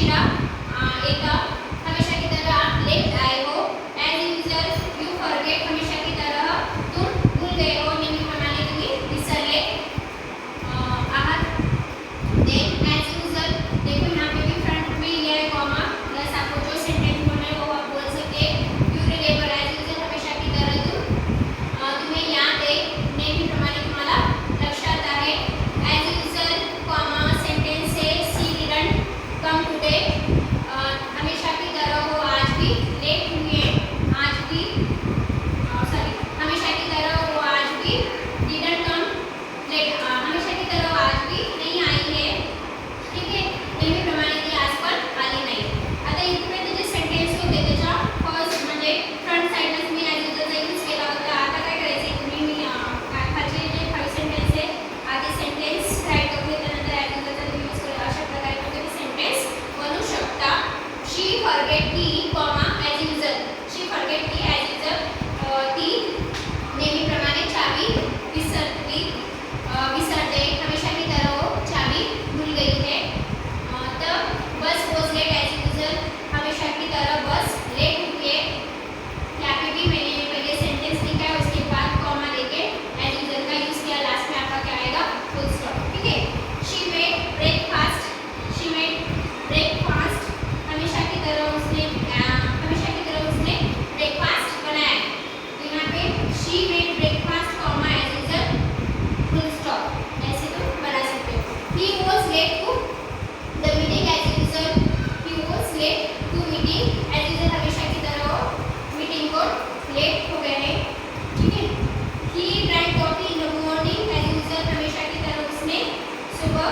शिरा एक हमेशा की तरह लेट आए हो, एज यूजल यू फॉरगेट हमेशा की तरह तुम भूल गए हो, नेहमीप्रमाणे तुम्ही विसरले आहात। देन एज यूजल देखो यहाँ पे भी फ्रंट में लिया है कॉमा प्लस आपको जो सेंटेंस बोलना है वो आप बोल सकते हैं। यू रिमेंबर एज यूजल हमेशा की तरह तुम्हें याद है, नेहमीप्रमाणे तुम्हाला लक्षात आहे। एज यूजल कॉमा सेंटेंस है सी डिडंट कम टुडे, हमेशा की तरह वो आज भी लेट हुई है, आज भी सॉरी हमेशा की तरह वो आज भी डिडंट कम लेट, हमेशा की तरह वो आज भी नहीं आई है, ठीक आहे। नेहमीप्रमाणे ती आज पण आली नाही। आता इथपर्यंत जे सेंटेन्स होते त्याच्या फर्स्ट म्हणजे फ्रंट साइडला तुम्ही एज यूजलचा यूज केला होता। आता काय करायचं तुम्ही खालचे जे 5 सेंटेन्स आहे आधी सेंटेन्स राईट करून त्यानंतर एज यूजलचा तुम्ही यूज करा, अशा प्रकारे तुम्ही सेंटेन्स बनवू शकता। She forget tea comma as usual, she forget tea as usual, ती नेहमीप्रमाणे चावी विसरते, हमेशा की तरह वो चावी भूल गई है। The bus was late as usual, हमेशा की तरह बस लेट हुई है। यहाँ पे भी मैंने पहले सेंटेंस लिखा है उसके बाद कॉमा देके एज यूजल का यूज किया, लास्ट में आपका क्या आएगा फुल स्टॉप, ठीक है। She made breakfast, she made breakfast, हमेशा की तरह उसने ब्रेकफास्ट बनाया। तो यहाँ पे she made breakfast comma as usual full stop, ऐसे तुम बना सकते हो। He was late to the meeting as usual, he was late to meeting as usual, हमेशा की तरह मीटिंग को लेट हो गए हैं, ठीक है। He drank coffee in the morning as usual, हमेशा की तरह उसने सुबह